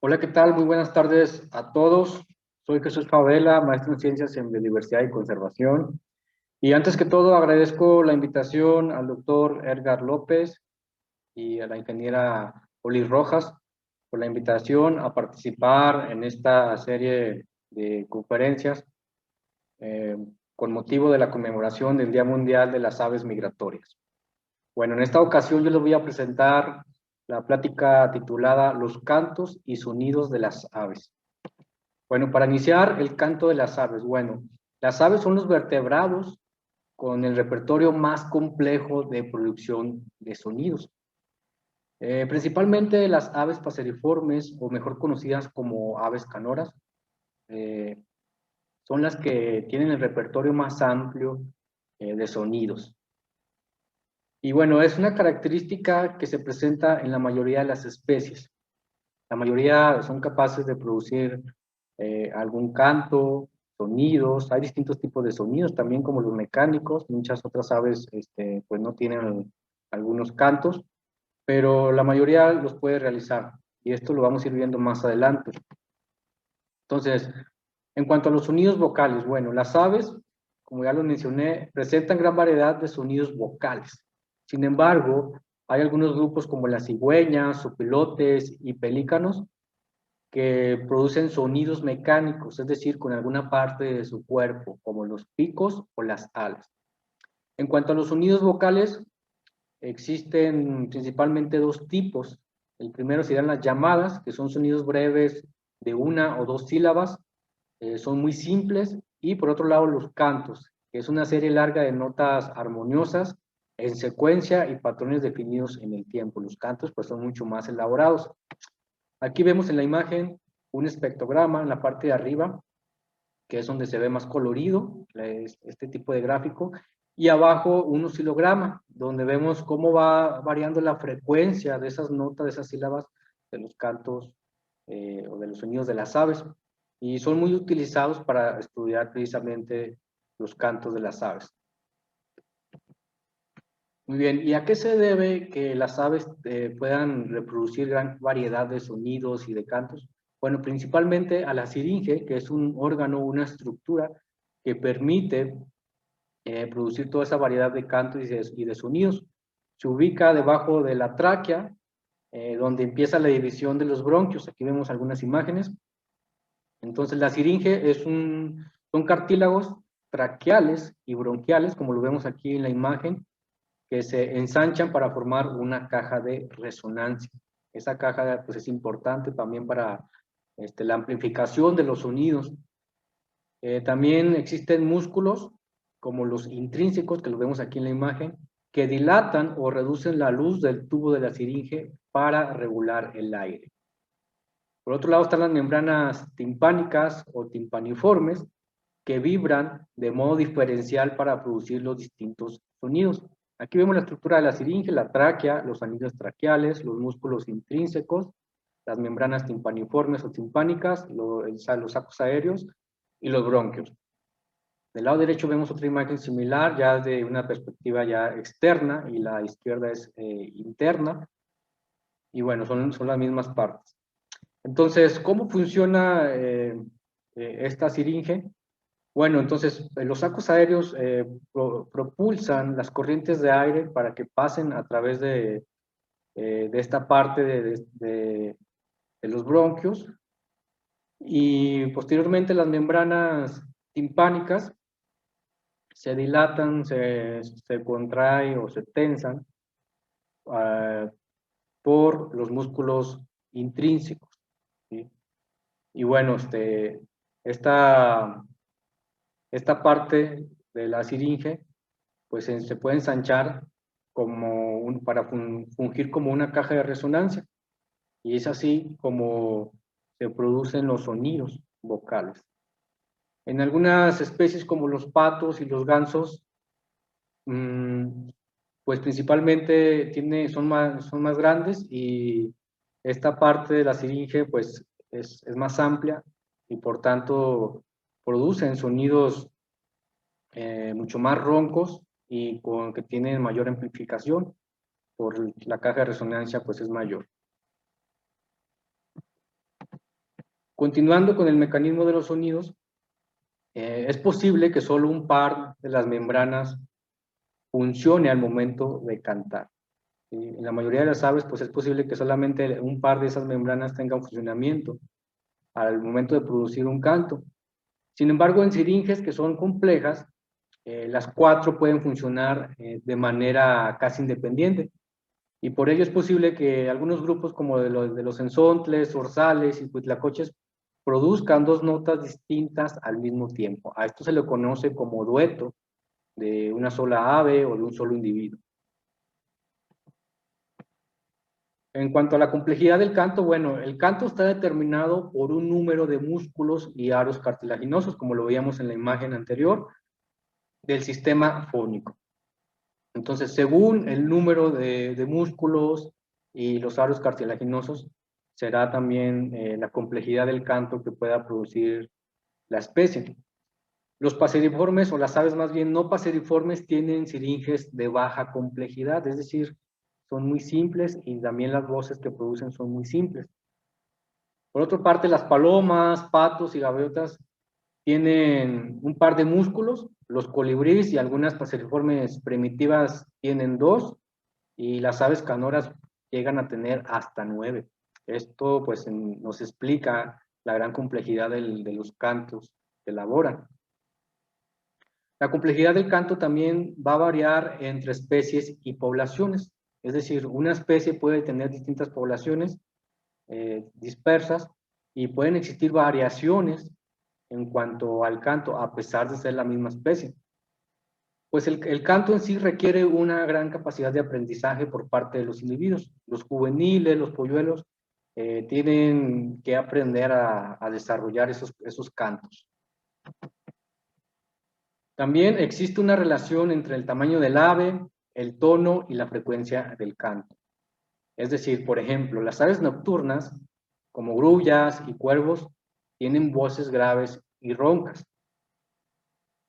Hola, ¿qué tal? Muy buenas tardes a todos. Soy Jesús Favela, maestro en Ciencias en Biodiversidad y Conservación. Y antes que todo, agradezco la invitación al doctor Edgar López y a la ingeniera Oli Rojas por la invitación a participar en esta serie de conferencias eh, con motivo de la conmemoración del Día Mundial de las Aves Migratorias. Bueno, en esta ocasión yo les voy a presentar la plática titulada Los cantos y sonidos de las aves. Bueno, para iniciar, el canto de las aves. Bueno, las aves son los vertebrados con el repertorio más complejo de producción de sonidos. Principalmente las aves paseriformes, o mejor conocidas como aves canoras, eh, son las que tienen el repertorio más amplio de sonidos. Y bueno, es una característica que se presenta en la mayoría de las especies. La mayoría son capaces de producir algún canto, sonidos. Hay distintos tipos de sonidos también, como los mecánicos. Muchas otras aves pues no tienen algunos cantos, pero la mayoría los puede realizar. Y esto lo vamos a ir viendo más adelante. Entonces, en cuanto a los sonidos vocales, bueno, las aves, como ya lo mencioné, presentan gran variedad de sonidos vocales. Sin embargo, hay algunos grupos como las cigüeñas, sopilotes y pelícanos que producen sonidos mecánicos, es decir, con alguna parte de su cuerpo, como los picos o las alas. En cuanto a los sonidos vocales, existen principalmente dos tipos. El primero serían las llamadas, que son sonidos breves de una o dos sílabas, son muy simples, y por otro lado los cantos, que es una serie larga de notas armoniosas en secuencia y patrones definidos en el tiempo. Los cantos pues son mucho más elaborados. Aquí vemos en la imagen un espectrograma en la parte de arriba, que es donde se ve más colorido este tipo de gráfico, y abajo un oscilograma, donde vemos cómo va variando la frecuencia de esas notas, de esas sílabas, de los cantos o de los sonidos de las aves, y son muy utilizados para estudiar precisamente los cantos de las aves. Muy bien, ¿y a qué se debe que las aves puedan reproducir gran variedad de sonidos y de cantos? Bueno, principalmente a la siringe, que es un órgano, una estructura que permite producir toda esa variedad de cantos y de sonidos. Se ubica debajo de la tráquea, donde empieza la división de los bronquios. Aquí vemos algunas imágenes. Entonces, la siringe son cartílagos traqueales y bronquiales, como lo vemos aquí en la imagen, que se ensanchan para formar una caja de resonancia. Esa caja pues, es importante también para la amplificación de los sonidos. También existen músculos, como los intrínsecos, que los vemos aquí en la imagen, que dilatan o reducen la luz del tubo de la siringe para regular el aire. Por otro lado están las membranas timpánicas o timpaniformes, que vibran de modo diferencial para producir los distintos sonidos. Aquí vemos la estructura de la siringe, la tráquea, los anillos traqueales, los músculos intrínsecos, las membranas timpaniformes o timpánicas, los sacos aéreos y los bronquios. Del lado derecho vemos otra imagen similar, ya de una perspectiva ya externa, y la izquierda es interna, y bueno, son las mismas partes. Entonces, ¿cómo funciona esta siringe? Bueno, entonces los sacos aéreos propulsan las corrientes de aire para que pasen a través de esta parte de los bronquios, y posteriormente las membranas timpánicas se dilatan, se contraen o se tensan uh, por los músculos intrínsecos, ¿sí? Y bueno, esta, esta parte de la siringe pues se puede ensanchar para fungir como una caja de resonancia, y es así como se producen los sonidos vocales. En algunas especies como los patos y los gansos, pues principalmente son más grandes, y esta parte de la siringe pues es más amplia, y por tanto producen sonidos mucho más roncos y que tienen mayor amplificación, por la caja de resonancia pues es mayor. Continuando con el mecanismo de los sonidos, es posible que solo un par de las membranas funcione al momento de cantar. En la mayoría de las aves, pues es posible que solamente un par de esas membranas tengan funcionamiento al momento de producir un canto. Sin embargo, en siringes que son complejas, las 4 pueden funcionar de manera casi independiente. Y por ello es posible que algunos grupos como de los ensontles, orzales y huitlacoches produzcan 2 notas distintas al mismo tiempo. A esto se le conoce como dueto de una sola ave o de un solo individuo. En cuanto a la complejidad del canto, bueno, el canto está determinado por un número de músculos y aros cartilaginosos, como lo veíamos en la imagen anterior, del sistema fónico. Entonces, según el número de músculos y los aros cartilaginosos, será también la complejidad del canto que pueda producir la especie. Los paseriformes, o las aves más bien no paseriformes, tienen siringes de baja complejidad, es decir, son muy simples y también las voces que producen son muy simples. Por otra parte, las palomas, patos y gaviotas tienen un par de músculos, los colibríes y algunas paseriformes primitivas tienen 2, y las aves canoras llegan a tener hasta 9. Esto pues nos explica la gran complejidad de los cantos que elaboran. La complejidad del canto también va a variar entre especies y poblaciones, es decir, una especie puede tener distintas poblaciones dispersas y pueden existir variaciones en cuanto al canto, a pesar de ser la misma especie. Pues el canto en sí requiere una gran capacidad de aprendizaje por parte de los individuos. Los juveniles, los polluelos, tienen que aprender a desarrollar esos cantos. También existe una relación entre el tamaño del ave, el tono y la frecuencia del canto. Es decir, por ejemplo, las aves nocturnas, como grullas y cuervos, tienen voces graves y roncas.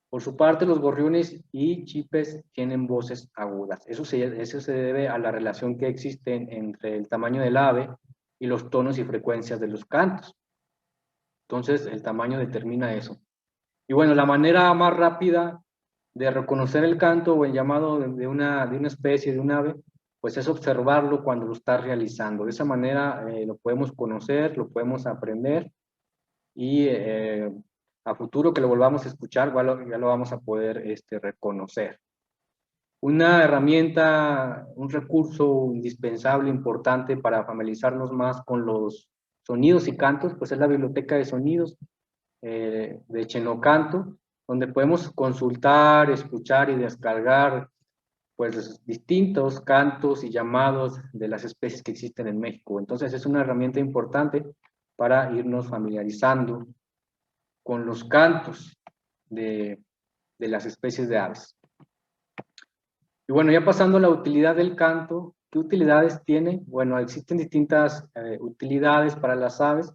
Por su parte, los gorriones y chipes tienen voces agudas. Eso se debe a la relación que existe entre el tamaño del ave y los tonos y frecuencias de los cantos. Entonces, el tamaño determina eso. Y bueno, la manera más rápida de reconocer el canto o el llamado de una especie, de un ave, pues es observarlo cuando lo está realizando. De esa manera lo podemos conocer, lo podemos aprender y a futuro que lo volvamos a escuchar ya lo vamos a poder reconocer. Una herramienta, un recurso indispensable, importante para familiarizarnos más con los sonidos y cantos, pues es la biblioteca de sonidos de Xenocanto, donde podemos consultar, escuchar y descargar pues distintos cantos y llamados de las especies que existen en México. Entonces es una herramienta importante para irnos familiarizando con los cantos de las especies de aves. Y bueno, ya pasando a la utilidad del canto, ¿qué utilidades tiene? Bueno, existen distintas utilidades para las aves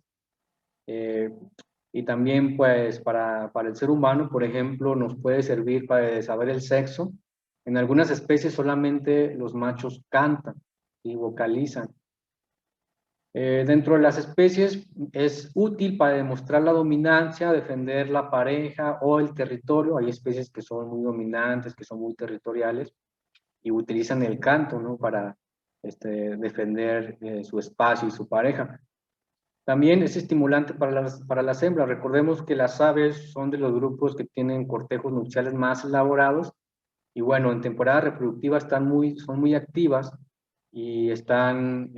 y también pues para el ser humano, por ejemplo, nos puede servir para saber el sexo. En algunas especies solamente los machos cantan y vocalizan. Dentro de las especies es útil para demostrar la dominancia, defender la pareja o el territorio. Hay especies que son muy dominantes, que son muy territoriales y utilizan el canto, ¿no? Para defender su espacio y su pareja. También es estimulante para las hembras. Recordemos que las aves son de los grupos que tienen cortejos nupciales más elaborados y bueno, en temporada reproductiva son muy activas y están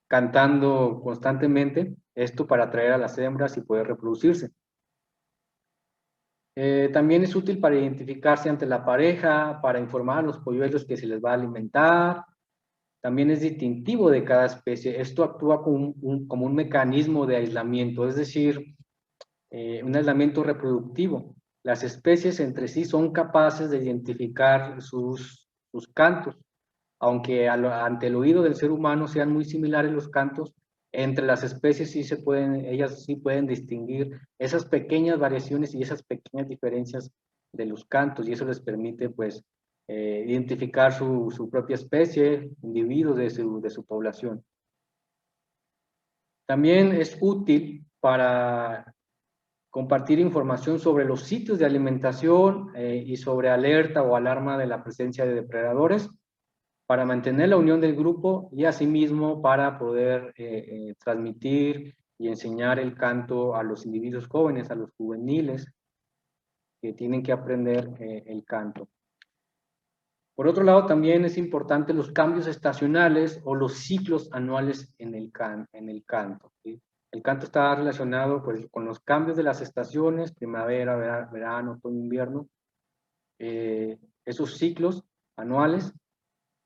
cantando constantemente, esto para atraer a las hembras y poder reproducirse. También es útil para identificarse ante la pareja, para informar a los polluelos que se les va a alimentar. También es distintivo de cada especie. Esto actúa como un mecanismo de aislamiento, es decir, un aislamiento reproductivo. Las especies entre sí son capaces de identificar sus cantos, aunque ante el oído del ser humano sean muy similares los cantos, entre las especies ellas sí pueden distinguir esas pequeñas variaciones y esas pequeñas diferencias de los cantos, y eso les permite pues identificar su propia especie, individuos de su población. También es útil para compartir información sobre los sitios de alimentación y sobre alerta o alarma de la presencia de depredadores, para mantener la unión del grupo y asimismo para poder transmitir y enseñar el canto a los individuos jóvenes, a los juveniles que tienen que aprender el canto. Por otro lado, también es importante los cambios estacionales o los ciclos anuales en el canto, ¿sí? El canto está relacionado pues, con los cambios de las estaciones, primavera, verano, otoño, invierno, esos ciclos anuales.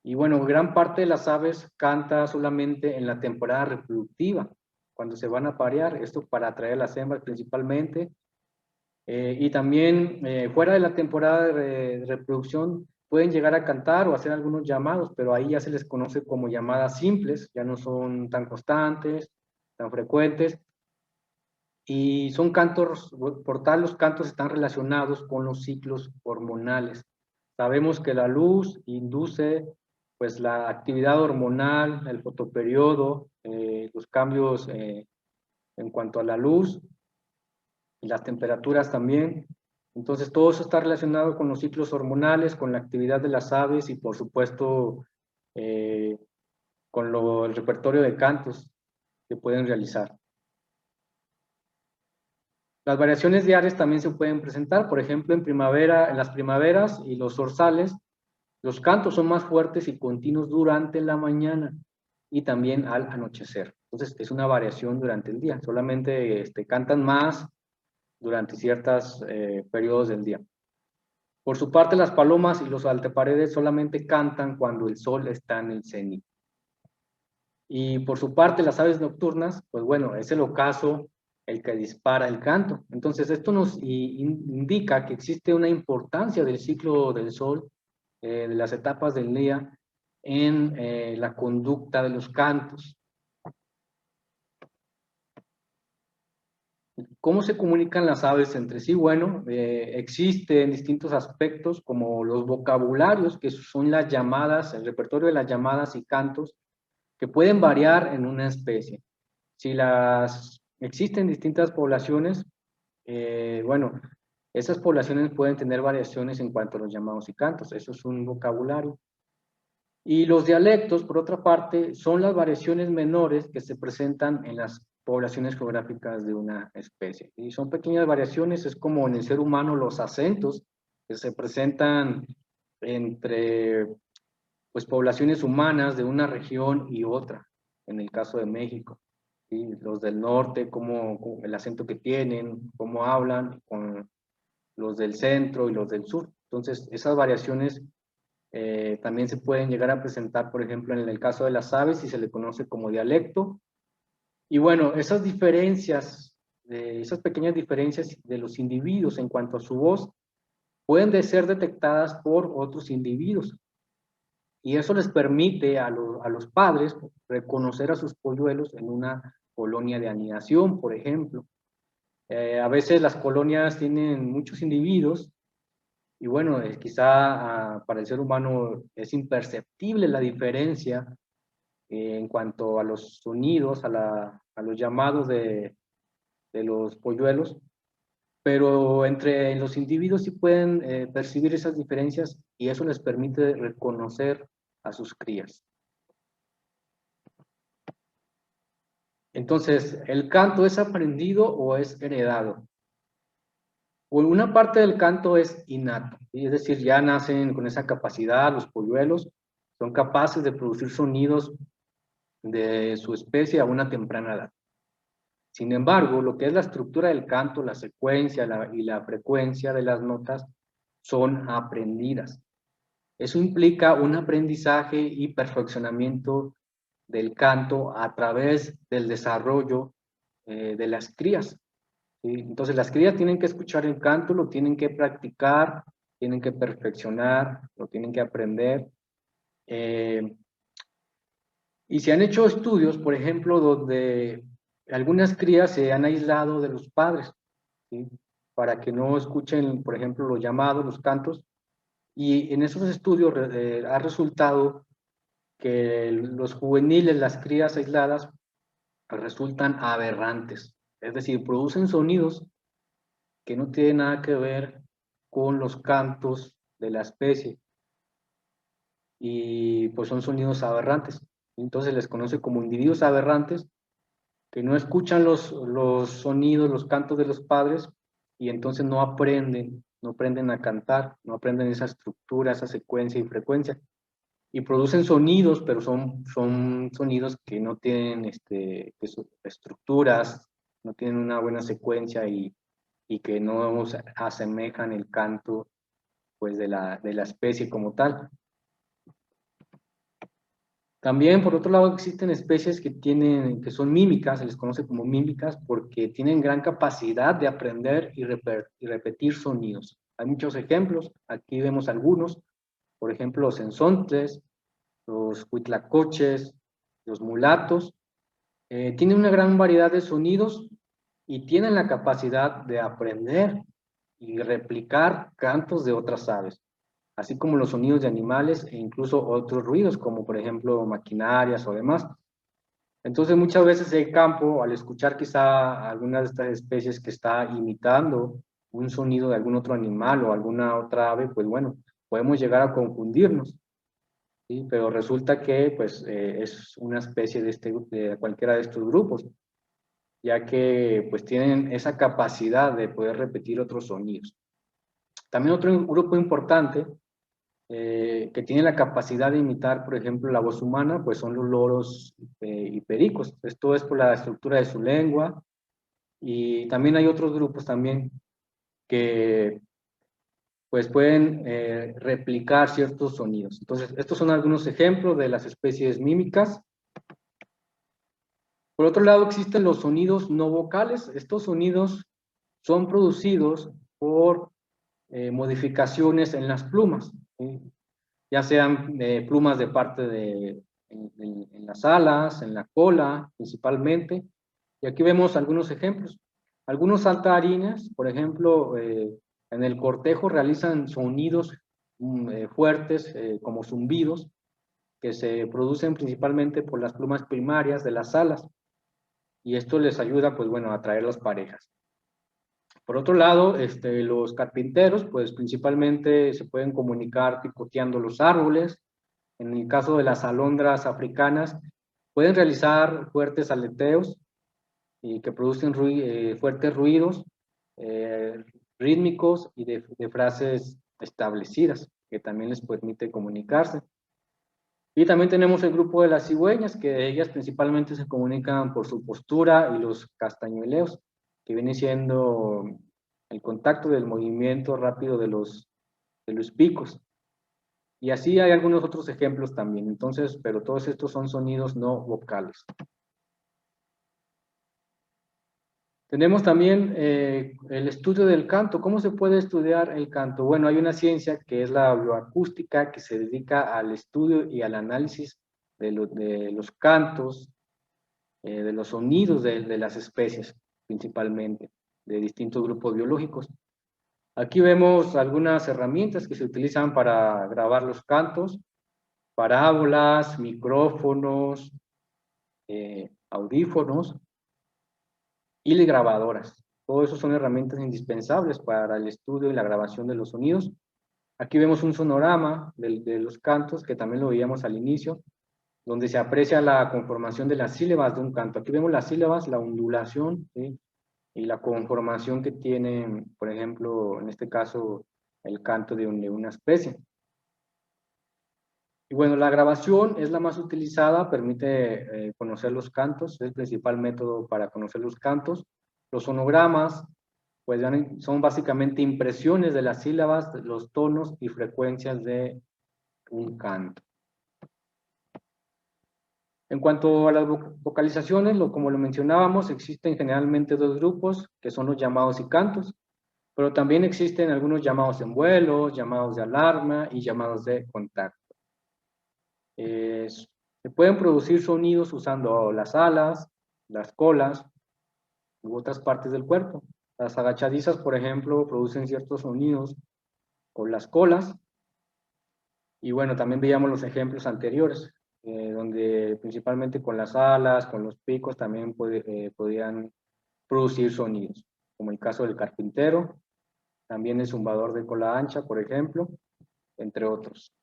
Y bueno, gran parte de las aves canta solamente en la temporada reproductiva, cuando se van a parear, esto para atraer a las hembras principalmente. Y también fuera de la temporada de reproducción pueden llegar a cantar o hacer algunos llamados, pero ahí ya se les conoce como llamadas simples, ya no son tan constantes, tan frecuentes, y son cantos, por tal los cantos están relacionados con los ciclos hormonales. Sabemos que la luz induce pues la actividad hormonal, el fotoperiodo, los cambios en cuanto a la luz y las temperaturas también. Entonces todo eso está relacionado con los ciclos hormonales, con la actividad de las aves y por supuesto con el repertorio de cantos que pueden realizar. Las variaciones diarias también se pueden presentar, por ejemplo, en primavera, en las primaveras y los zorzales, los cantos son más fuertes y continuos durante la mañana y también al anochecer. Entonces es una variación durante el día, solamente cantan más durante ciertos periodos del día. Por su parte, las palomas y los alteparedes solamente cantan cuando el sol está en el cenit. Y por su parte, las aves nocturnas, pues bueno, es el ocaso el que dispara el canto. Entonces, esto nos indica que existe una importancia del ciclo del sol, de las etapas del día, en la conducta de los cantos. ¿Cómo se comunican las aves entre sí? Bueno, existen distintos aspectos como los vocabularios, que son las llamadas, el repertorio de las llamadas y cantos, que pueden variar en una especie. Si existen distintas poblaciones, bueno, esas poblaciones pueden tener variaciones en cuanto a los llamados y cantos, eso es un vocabulario. Y los dialectos, por otra parte, son las variaciones menores que se presentan en las poblaciones geográficas de una especie. Y son pequeñas variaciones, es como en el ser humano los acentos que se presentan entre pues, poblaciones humanas de una región y otra, en el caso de México. ¿Sí? Los del norte, cómo el acento que tienen, cómo hablan, con los del centro y los del sur. Entonces, esas variaciones también se pueden llegar a presentar, por ejemplo, en el caso de las aves, y se le conoce como dialecto. Y bueno, esas diferencias, esas pequeñas diferencias de los individuos en cuanto a su voz, pueden ser detectadas por otros individuos. Y eso les permite a los padres reconocer a sus polluelos en una colonia de anidación, por ejemplo. A veces las colonias tienen muchos individuos y bueno, quizá para el ser humano es imperceptible la diferencia en cuanto a los sonidos, a los llamados de los polluelos, pero entre los individuos sí pueden percibir esas diferencias y eso les permite reconocer a sus crías. Entonces, ¿el canto es aprendido o es heredado? Una parte del canto es innato, ¿sí? Es decir, ya nacen con esa capacidad, los polluelos son capaces de producir sonidos de su especie a una temprana edad. Sin embargo, lo que es la estructura del canto, la secuencia y la frecuencia de las notas son aprendidas. Eso implica un aprendizaje y perfeccionamiento del canto a través del desarrollo de las crías. ¿Sí? Entonces las crías tienen que escuchar el canto, lo tienen que practicar, tienen que perfeccionar, lo tienen que aprender. Y se han hecho estudios, por ejemplo, donde algunas crías se han aislado de los padres, ¿sí? Para que no escuchen, por ejemplo, los llamados, los cantos. Y en esos estudios ha resultado que los juveniles, las crías aisladas, resultan aberrantes. Es decir, producen sonidos que no tienen nada que ver con los cantos de la especie y pues son sonidos aberrantes. Entonces les conoce como individuos aberrantes que no escuchan los sonidos, los cantos de los padres y entonces no aprenden a cantar, no aprenden esa estructura, esa secuencia y frecuencia. Y producen sonidos, pero son sonidos que no tienen estructuras, no tienen una buena secuencia y que no asemejan el canto pues, de la especie como tal. También, por otro lado, existen especies que son mímicas, se les conoce como mímicas, porque tienen gran capacidad de aprender y repetir sonidos. Hay muchos ejemplos, aquí vemos algunos, por ejemplo, los ensontes, los huitlacoches, los mulatos, tienen una gran variedad de sonidos y tienen la capacidad de aprender y replicar cantos de otras aves, así como los sonidos de animales e incluso otros ruidos, como por ejemplo maquinarias o demás. Entonces muchas veces el campo, al escuchar quizá alguna de estas especies que está imitando un sonido de algún otro animal o alguna otra ave, pues bueno, podemos llegar a confundirnos, ¿sí? Pero resulta que pues es una especie de cualquiera de estos grupos, ya que pues tienen esa capacidad de poder repetir otros sonidos. También otro grupo importante que tiene la capacidad de imitar, por ejemplo, la voz humana, pues son los loros y pericos. Esto es por la estructura de su lengua. Y también hay otros grupos también que pues pueden replicar ciertos sonidos. Entonces, estos son algunos ejemplos de las especies mímicas. Por otro lado, existen los sonidos no vocales. Estos sonidos son producidos por modificaciones en las plumas, ¿sí? Ya sean plumas de parte en las alas, en la cola principalmente. Y aquí vemos algunos ejemplos. Algunos saltarines, por ejemplo, en el cortejo realizan sonidos fuertes como zumbidos que se producen principalmente por las plumas primarias de las alas y esto les ayuda, pues bueno, a atraer las parejas. Por otro lado, los carpinteros, pues principalmente se pueden comunicar picoteando los árboles. En el caso de las alondras africanas, pueden realizar fuertes aleteos y que producen fuertes ruidos eh, rítmicos y de frases establecidas, que también les permite comunicarse. Y también tenemos el grupo de las cigüeñas, que ellas principalmente se comunican por su postura y los castañueleos, que viene siendo el contacto del movimiento rápido de los picos. Y así hay algunos otros ejemplos también. Entonces, pero todos estos son sonidos no vocales. Tenemos también el estudio del canto. ¿Cómo se puede estudiar el canto? Bueno, hay una ciencia que es la bioacústica que se dedica al estudio y al análisis de los cantos, de los sonidos de las especies, principalmente, de distintos grupos biológicos. Aquí vemos algunas herramientas que se utilizan para grabar los cantos, parábolas, micrófonos, audífonos y grabadoras. Todo eso son herramientas indispensables para el estudio y la grabación de los sonidos. Aquí vemos un sonorama de los cantos, que también lo veíamos al inicio, donde se aprecia la conformación de las sílabas de un canto. Aquí vemos las sílabas, la ondulación, ¿sí? Y la conformación que tiene, por ejemplo, en este caso, el canto de una especie. Y bueno, la grabación es la más utilizada, permite conocer los cantos, es el principal método para conocer los cantos. Los sonogramas, pues son básicamente impresiones de las sílabas, los tonos y frecuencias de un canto. En cuanto a las vocalizaciones, como lo mencionábamos, existen generalmente dos grupos, que son los llamados y cantos, pero también existen algunos llamados en vuelo, llamados de alarma y llamados de contacto. Se pueden producir sonidos usando las alas, las colas u otras partes del cuerpo. Las agachadizas, por ejemplo, producen ciertos sonidos con las colas. Y bueno, también veíamos los ejemplos anteriores, donde principalmente con las alas, con los picos, también podían producir sonidos, como el caso del carpintero, también el zumbador de cola ancha, por ejemplo, entre otros.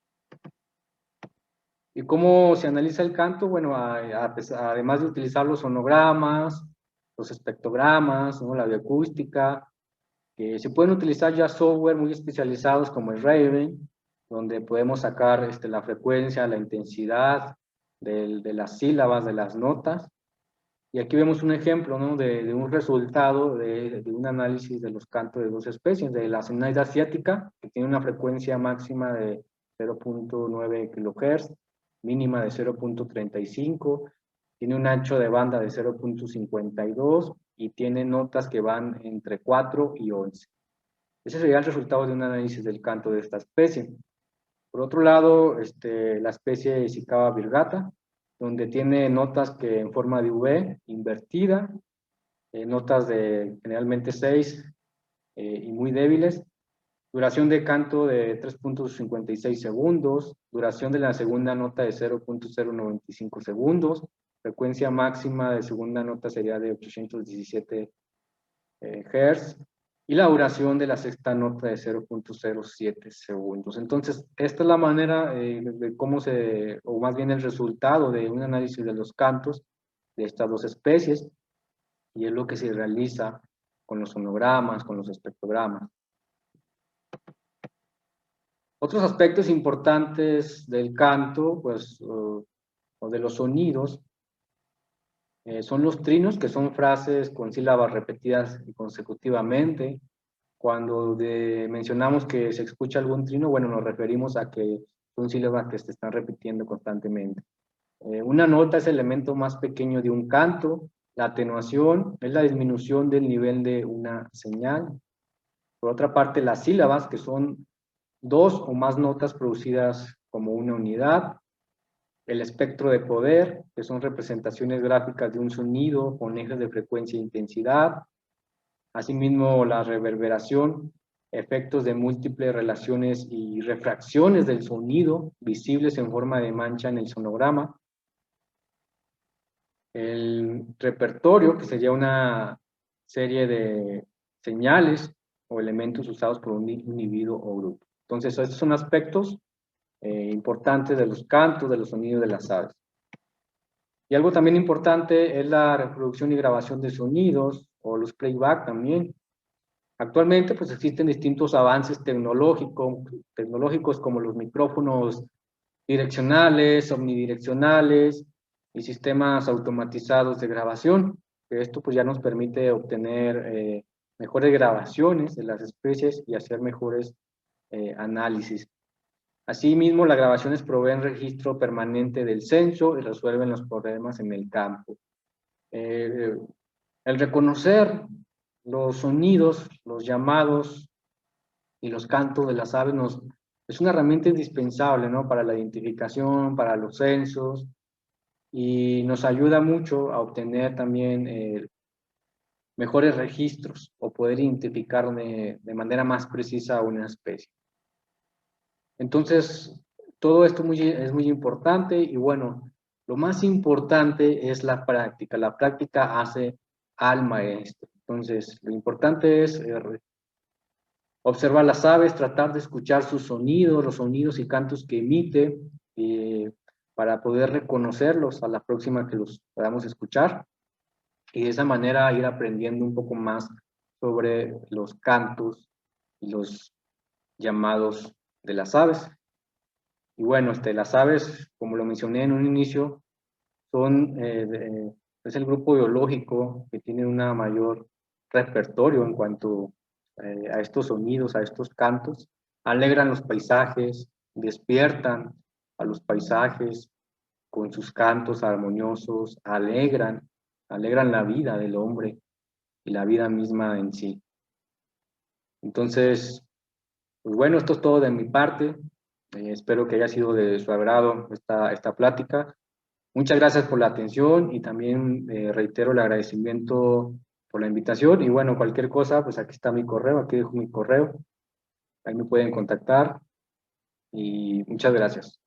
¿Y cómo se analiza el canto? Bueno, además de utilizar los sonogramas, los espectrogramas, ¿no? La bioacústica, se pueden utilizar ya software muy especializados como el Raven, donde podemos sacar la frecuencia, la intensidad de las sílabas, de las notas. Y aquí vemos un ejemplo, ¿no? de un resultado de un análisis de los cantos de dos especies, de la cenaida asiática, que tiene una frecuencia máxima de 0.9 kHz, mínima de 0.35, tiene un ancho de banda de 0.52 y tiene notas que van entre 4 y 11. Ese sería el resultado de un análisis del canto de esta especie. Por otro lado, la especie Cicada virgata, donde tiene notas que en forma de V invertida, notas de generalmente 6 y muy débiles, duración de canto de 3.56 segundos, duración de la segunda nota de 0.095 segundos, frecuencia máxima de segunda nota sería de 817 Hz, y la duración de la sexta nota de 0.07 segundos. Entonces, esta es la manera de cómo o más bien el resultado de un análisis de los cantos de estas dos especies, y es lo que se realiza con los sonogramas, con los espectrogramas. Otros aspectos importantes del canto, pues, o de los sonidos, son los trinos, que son frases con sílabas repetidas consecutivamente. Cuando mencionamos que se escucha algún trino, bueno, nos referimos a que son sílabas que se están repitiendo constantemente. Una nota es el elemento más pequeño de un canto. La atenuación es la disminución del nivel de una señal. Por otra parte, las sílabas, que son dos o más notas producidas como una unidad. El espectro de poder, que son representaciones gráficas de un sonido con ejes de frecuencia e intensidad. Asimismo, la reverberación, efectos de múltiples relaciones y refracciones del sonido visibles en forma de mancha en el sonograma. El repertorio, que sería una serie de señales o elementos usados por un individuo o grupo. Entonces, estos son aspectos importantes de los cantos, de los sonidos de las aves. Y algo también importante es la reproducción y grabación de sonidos, o los playback también. Actualmente, pues existen distintos avances tecnológicos como los micrófonos direccionales, omnidireccionales y sistemas automatizados de grabación. Esto pues ya nos permite obtener mejores grabaciones de las especies y hacer mejores análisis. Asimismo, las grabaciones proveen registro permanente del censo y resuelven los problemas en el campo. El reconocer los sonidos, los llamados y los cantos de las aves es una herramienta indispensable, ¿no? Para la identificación, para los censos, y nos ayuda mucho a obtener también mejores registros o poder identificar de manera más precisa a una especie. Entonces, todo esto es muy importante, y bueno, lo más importante es la práctica. La práctica hace al maestro. Entonces, lo importante es observar las aves, tratar de escuchar sus sonidos, los sonidos y cantos que emite, para poder reconocerlos a la próxima que los podamos escuchar, y de esa manera ir aprendiendo un poco más sobre los cantos y los llamados de las aves. Y bueno, las aves, como lo mencioné en un inicio, es el grupo biológico que tiene una mayor repertorio en cuanto a estos sonidos, a estos cantos. Alegran los paisajes, despiertan a los paisajes con sus cantos armoniosos, alegran la vida del hombre y la vida misma en sí. Entonces, pues bueno, esto es todo de mi parte. Espero que haya sido de su agrado esta plática. Muchas gracias por la atención, y también reitero el agradecimiento por la invitación. Y bueno, cualquier cosa, pues aquí está mi correo, aquí dejo mi correo. Ahí me pueden contactar, y muchas gracias.